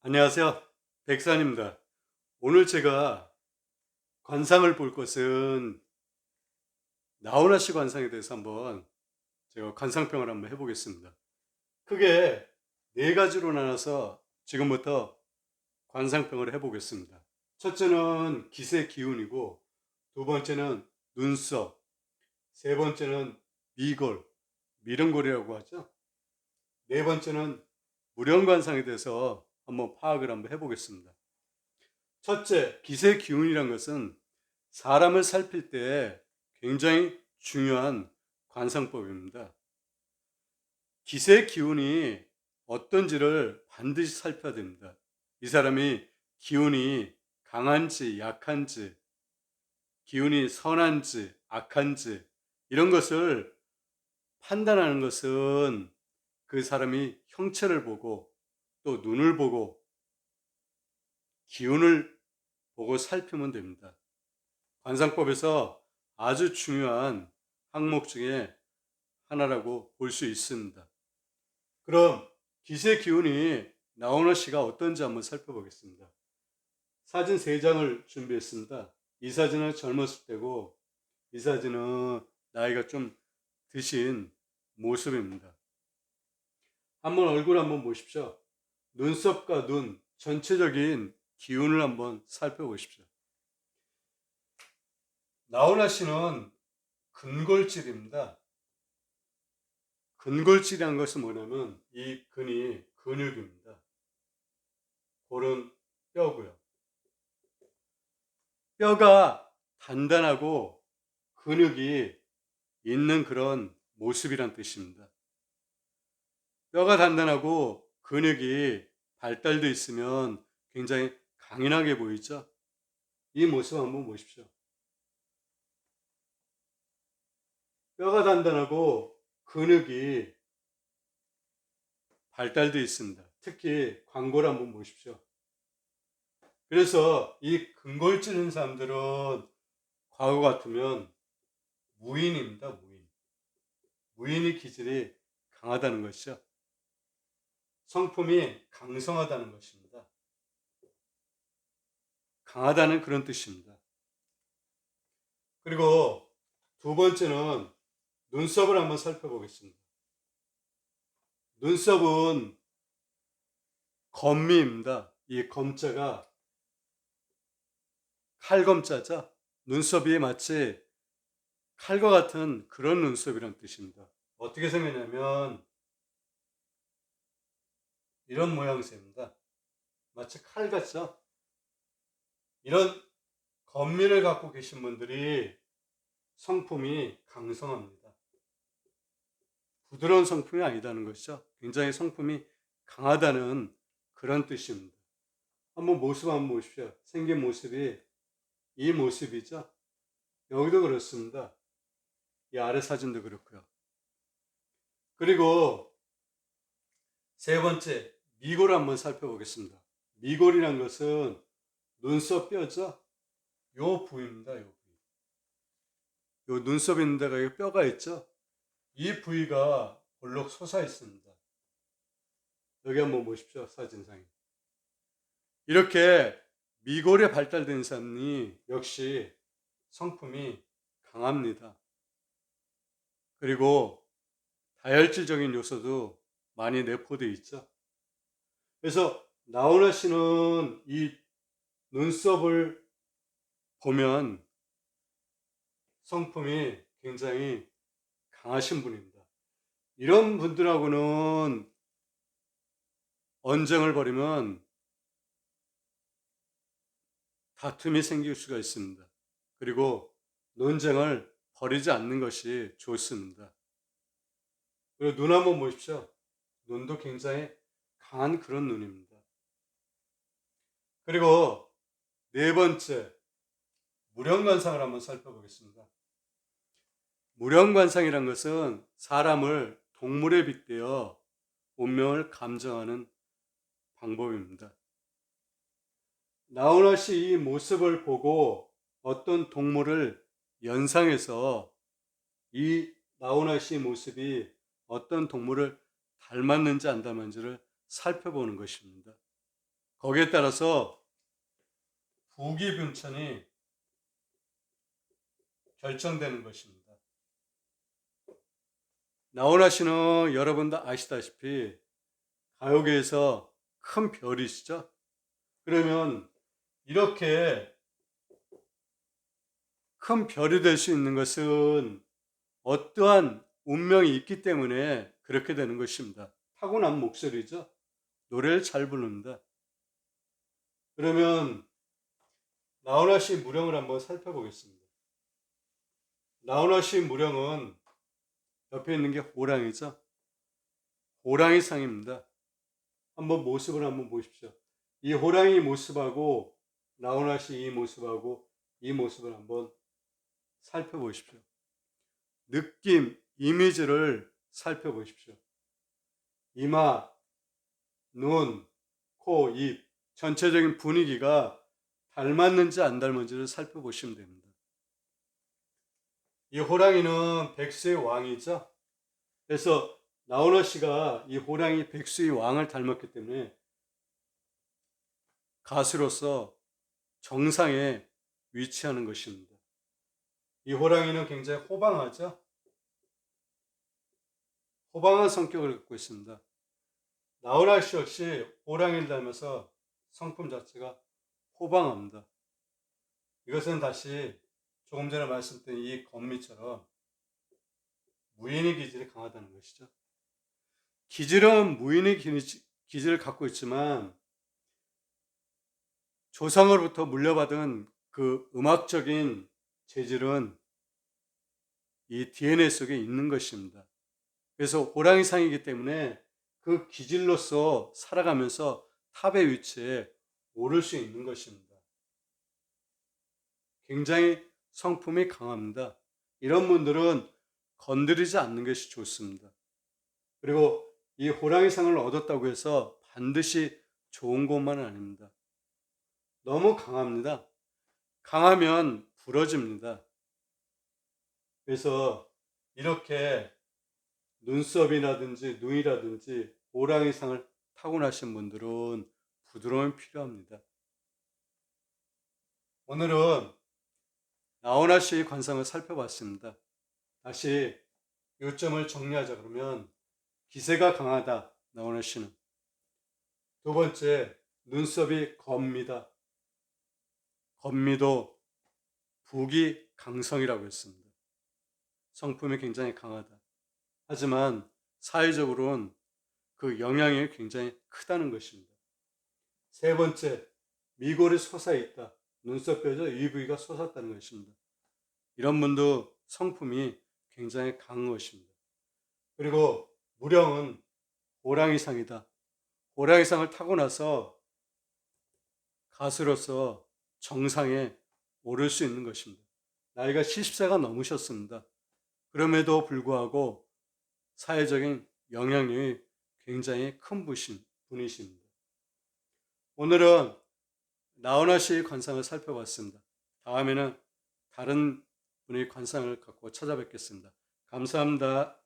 안녕하세요. 백산입니다. 오늘 제가 관상을 볼 것은 나훈아 씨 관상에 대해서 한번 제가 관상평을 한번 해보겠습니다. 크게 네 가지로 나눠서 지금부터 관상평을 해보겠습니다. 첫째는 기세 기운이고, 두 번째는 눈썹, 세 번째는 미골, 미름골이라고 하죠. 네 번째는 무령관상에 대해서 한번 파악을 한번 해보겠습니다. 첫째, 기세 기운이란 것은 사람을 살필 때 굉장히 중요한 관상법입니다. 기세 기운이 어떤지를 반드시 살펴야 됩니다. 이 사람이 기운이 강한지 약한지, 기운이 선한지 악한지, 이런 것을 판단하는 것은 그 사람이 형체를 보고 또 눈을 보고 기운을 보고 살피면 됩니다. 관상법에서 아주 중요한 항목 중에 하나라고 볼 수 있습니다. 그럼 기세 기운이 나훈아 씨가 어떤지 한번 살펴보겠습니다. 사진 3장을 준비했습니다. 이 사진은 젊었을 때고, 이 사진은 나이가 좀 드신 모습입니다. 한번 얼굴 한번 보십시오. 눈썹과 눈, 전체적인 기운을 한번 살펴보십시오. 나훈아 씨는 근골질입니다. 근골질이라는 것은 뭐냐면 이 근이 근육입니다. 골은 뼈고요. 뼈가 단단하고 근육이 있는 그런 모습이란 뜻입니다. 뼈가 단단하고 근육이 발달돼 있으면 굉장히 강인하게 보이죠? 이 모습 한번 보십시오. 뼈가 단단하고 근육이 발달돼 있습니다. 특히 광골 한번 보십시오. 그래서 이 근골 찌는 사람들은 과거 같으면 무인입니다. 무인. 무인의 기질이 강하다는 것이죠. 성품이 강성하다는 것입니다. 강하다는 그런 뜻입니다. 그리고 두 번째는 눈썹을 한번 살펴보겠습니다. 눈썹은 검미입니다. 이 검자가 칼검자죠. 눈썹이 마치 칼과 같은 그런 눈썹이란 뜻입니다. 어떻게 생겼냐면 이런 모양새입니다. 마치 칼 같죠? 이런 검미를 갖고 계신 분들이 성품이 강성합니다. 부드러운 성품이 아니다는 것이죠. 굉장히 성품이 강하다는 그런 뜻입니다. 한번 모습 한번 보십시오. 생긴 모습이 이 모습이죠. 여기도 그렇습니다. 이 아래 사진도 그렇고요. 그리고 세 번째, 미골 한번 살펴보겠습니다. 미골이란 것은 눈썹 뼈죠. 요 부위입니다. 요 부위. 요 눈썹 있는 데가 뼈가 있죠. 이 부위가 볼록 솟아 있습니다. 여기 한번 보십시오. 사진상에. 이렇게 미골에 발달된 사람이 역시 성품이 강합니다. 그리고 다혈질적인 요소도 많이 내포되어 있죠. 그래서 나훈아 씨는 이 눈썹을 보면 성품이 굉장히 강하신 분입니다. 이런 분들하고는 언쟁을 벌이면 다툼이 생길 수가 있습니다. 그리고 논쟁을 벌이지 않는 것이 좋습니다. 그리고 눈 한번 보십시오. 눈도 굉장히 강한 그런 눈입니다. 그리고 네 번째, 무령관상을 한번 살펴보겠습니다. 무령관상이란 것은 사람을 동물에 빗대어 운명을 감정하는 방법입니다. 나훈아 씨 이 모습을 보고 어떤 동물을 연상해서 이 나훈아 씨 모습이 어떤 동물을 닮았는지 안 닮았는지를 살펴보는 것입니다. 거기에 따라서 부기 분천이 결정되는 것입니다. 나훈아 씨는 여러분도 아시다시피 가요계에서 큰 별이시죠? 그러면 이렇게 큰 별이 될 수 있는 것은 어떠한 운명이 있기 때문에 그렇게 되는 것입니다. 타고난 목소리죠. 노래를 잘 부릅니다. 그러면 나훈아 씨 무령을 한번 살펴보겠습니다. 나훈아 씨 무령은 옆에 있는 게 호랑이죠. 호랑이상입니다. 한번 모습을 한번 보십시오. 이 호랑이 모습하고 나훈아 씨 이 모습하고 이 모습을 한번 살펴보십시오. 느낌, 이미지를 살펴보십시오. 이마, 눈, 코, 입, 전체적인 분위기가 닮았는지 안 닮은지를 살펴보시면 됩니다. 이 호랑이는 백수의 왕이죠. 그래서 나훈아 씨가 이 호랑이 백수의 왕을 닮았기 때문에 가수로서 정상에 위치하는 것입니다. 이 호랑이는 굉장히 호방하죠. 호방한 성격을 갖고 있습니다. 나훈아 씨 역시 호랑이를 닮아서 성품 자체가 호방합니다. 이것은 다시 조금 전에 말씀드린 이 건미처럼 무인의 기질이 강하다는 것이죠. 기질은 무인의 기질을 갖고 있지만 조상으로부터 물려받은 그 음악적인 재질은 이 DNA 속에 있는 것입니다. 그래서 호랑이상이기 때문에 그 기질로서 살아가면서 탑의 위치에 오를 수 있는 것입니다. 굉장히 성품이 강합니다. 이런 분들은 건드리지 않는 것이 좋습니다. 그리고 이 호랑이상을 얻었다고 해서 반드시 좋은 것만은 아닙니다. 너무 강합니다. 강하면 부러집니다. 그래서 이렇게 눈썹이라든지 눈이라든지 호랑이상을 타고나신 분들은 부드러움이 필요합니다. 오늘은 나훈아 씨의 관상을 살펴봤습니다. 다시 요점을 정리하자 그러면 기세가 강하다, 나훈아 씨는. 두 번째, 눈썹이 겁니다. 겁미도 북이 강성이라고 했습니다. 성품이 굉장히 강하다. 하지만 사회적으로는 그 영향이 굉장히 크다는 것입니다. 세 번째, 미골이 솟아있다. 눈썹 뼈죠. 이 부위가 솟았다는 것입니다. 이런 분도 성품이 굉장히 강한 것입니다. 그리고 무령은 호랑이상이다. 호랑이상을 타고 나서 가수로서 정상에 오를 수 있는 것입니다. 나이가 70세가 넘으셨습니다. 그럼에도 불구하고 사회적인 영향력이 굉장히 큰 분이십니다. 오늘은 나훈아 씨의 관상을 살펴봤습니다. 다음에는 다른 분의 관상을 갖고 찾아뵙겠습니다. 감사합니다.